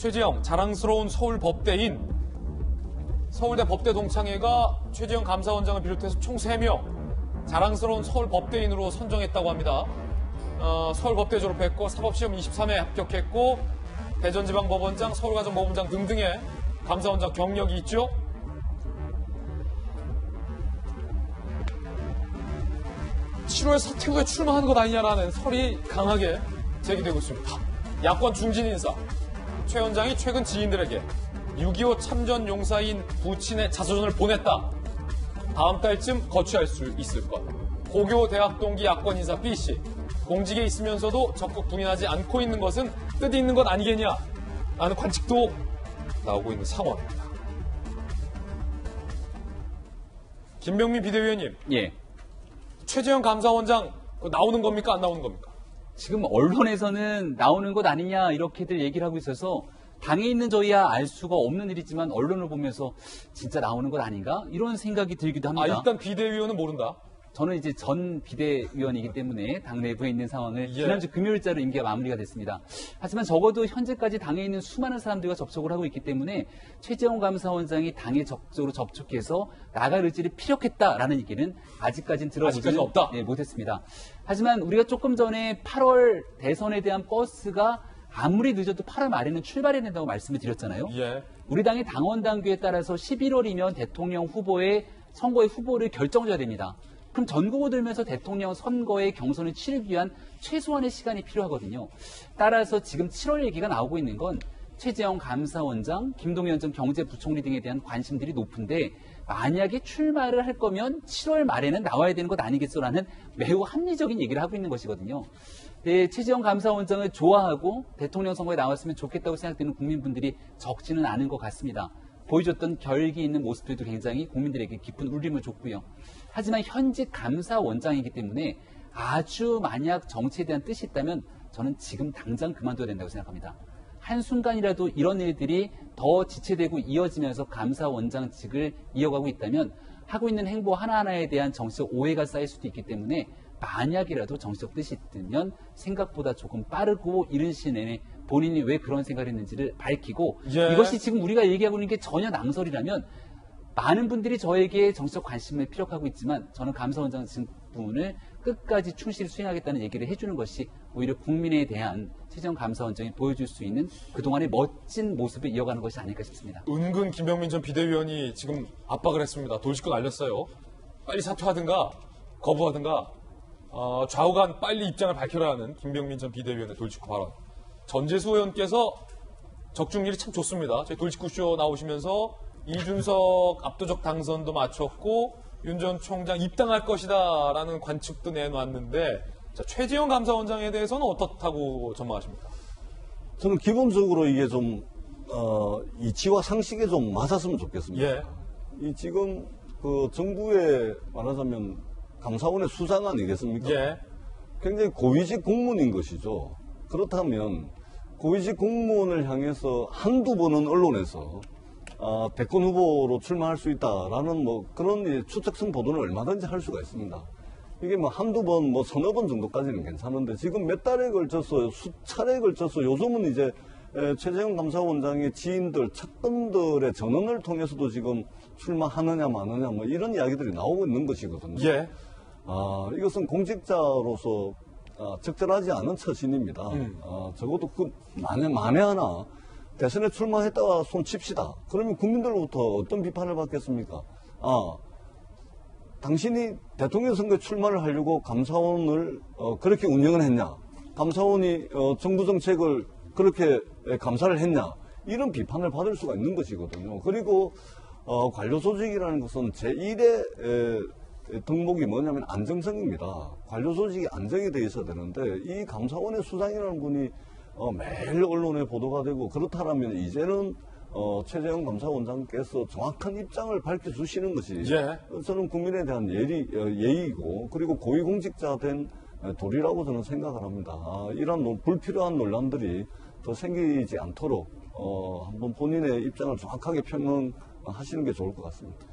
최재형 자랑스러운 서울 법대인 서울대 법대 동창회가 최재형 감사원장을 비롯해서 총 3명 자랑스러운 서울 법대인으로 선정했다고 합니다. 서울 법대 졸업했고 사법시험 23회 합격했고 대전지방법원장, 서울가정법원장 등등의 감사원장 경력이 있죠. (7월) 사퇴 후에 출마한 것 아니냐라는 설이 강하게 제기되고 있습니다. 야권 중진 인사 최 원장이 최근 지인들에게 6.25 참전 용사인 부친의 자서전을 보냈다. 다음 달쯤 거취할 수 있을 것. 고교 대학 동기 야권 인사 B씨. 공직에 있으면서도 적극 부인하지 않고 있는 것은 뜻이 있는 것 아니겠냐 라는 관측도 나오고 있는 상황입니다. 김병민 비대위원님. 예. 최재형 감사원장 나오는 겁니까? 안 나오는 겁니까? 지금 언론에서는 나오는 것 아니냐 이렇게들 얘기를 하고 있어서 당에 있는 저희야 알 수가 없는 일이지만 언론을 보면서 진짜 나오는 것 아닌가? 이런 생각이 들기도 합니다. 일단 비대위원은 모른다. 저는 이제 전 비대위원이기 때문에 당 내부에 있는 상황을 지난주 금요일자로 임기가 마무리가 됐습니다. 하지만 적어도 현재까지 당에 있는 수많은 사람들과 접촉을 하고 있기 때문에 최재형 감사원장이 당에 적극적으로 접촉해서 나갈 의지를 피력했다라는 얘기는 아직까지는 들어보지는 없다. 못했습니다. 하지만 우리가 조금 전에 8월 대선에 대한 버스가 아무리 늦어도 8월 말에는 출발해야 된다고 말씀을 드렸잖아요. 예. 우리 당의 당원 당규에 따라서 11월이면 대통령 후보의 선거의 후보를 결정져야 됩니다. 그럼 전국을 돌면서 대통령 선거의 경선을 치르기 위한 최소한의 시간이 필요하거든요. 따라서 지금 7월 얘기가 나오고 있는 건 최재형 감사원장, 김동연 전 경제부총리 등에 대한 관심들이 높은데 만약에 출마를 할 거면 7월 말에는 나와야 되는 것 아니겠소라는 매우 합리적인 얘기를 하고 있는 것이거든요. 네, 최재형 감사원장을 좋아하고 대통령 선거에 나왔으면 좋겠다고 생각되는 국민분들이 적지는 않은 것 같습니다. 보여줬던 결기 있는 모습들도 굉장히 국민들에게 깊은 울림을 줬고요. 하지만 현직 감사원장이기 때문에 아주 만약 정치에 대한 뜻이 있다면 저는 지금 당장 그만둬야 된다고 생각합니다. 한순간이라도 이런 일들이 더 지체되고 이어지면서 감사원장직을 이어가고 있다면 하고 있는 행보 하나하나에 대한 정치적 오해가 쌓일 수도 있기 때문에 만약이라도 정치적 뜻이 있다면 생각보다 조금 빠르고 이른 시일 내내 본인이 왜 그런 생각을 했는지를 밝히고 이것이 지금 우리가 얘기하고 있는 게 전혀 낭설이라면 많은 분들이 저에게 정치적 관심을 피력하고 있지만 저는 감사원장 직분을 끝까지 충실히 수행하겠다는 얘기를 해주는 것이 오히려 국민에 대한 최재형 감사원장이 보여줄 수 있는 그동안의 멋진 모습을 이어가는 것이 아닐까 싶습니다. 은근 김병민 전 비대위원이 지금 압박을 했습니다. 돌직구 날렸어요. 빨리 사퇴하든가 거부하든가 좌우간 빨리 입장을 밝혀라는 김병민 전 비대위원의 돌직구 발언. 전재수 의원께서 적중률이 참 좋습니다. 저희 돌직구쇼 나오시면서 이준석 압도적 당선도 마쳤고 윤 전 총장 입당할 것이다 라는 관측도 내놓았는데 자, 최재형 감사원장에 대해서는 어떻다고 전망하십니까? 저는 기본적으로 이게 좀 이치와 상식에 좀 맞았으면 좋겠습니다. 예. 이 지금 그 정부의 말하자면 감사원의 수장 아니겠습니까? 예. 굉장히 고위직 공무원인 것이죠. 그렇다면 고위직 공무원을 향해서 한두 번은 언론에서 대권 후보로 출마할 수 있다라는 뭐 그런 추측성 보도는 얼마든지 할 수가 있습니다. 이게 뭐 한두 번, 뭐 서너 번 정도까지는 괜찮은데 지금 몇 달에 걸쳐서 수차례에 걸쳐서 요즘은 이제 최재형 감사원장의 지인들, 측근들의 전원을 통해서도 지금 출마하느냐 마느냐 뭐 이런 이야기들이 나오고 있는 것이거든요. 예. 이것은 공직자로서 적절하지 않은 처신입니다. 적어도 만에 하나 대선에 출마했다가 손 칩시다. 그러면 국민들로부터 어떤 비판을 받겠습니까? 당신이 대통령 선거에 출마를 하려고 감사원을 그렇게 운영을 했냐? 감사원이 정부 정책을 그렇게 감사를 했냐? 이런 비판을 받을 수가 있는 것이거든요. 그리고 관료 조직이라는 것은 제1의 덕목이 뭐냐면 안정성입니다. 관료 조직이 안정이 돼 있어야 되는데 이 감사원의 수장이라는 분이 매일 언론에 보도가 되고 그렇다면 이제는 최재형 감사원장께서 정확한 입장을 밝혀주시는 것이 저는 국민에 대한 예의이고 그리고 고위공직자 된 도리라고 저는 생각을 합니다. 이런 불필요한 논란들이 더 생기지 않도록 한번 본인의 입장을 정확하게 표명하시는 게 좋을 것 같습니다.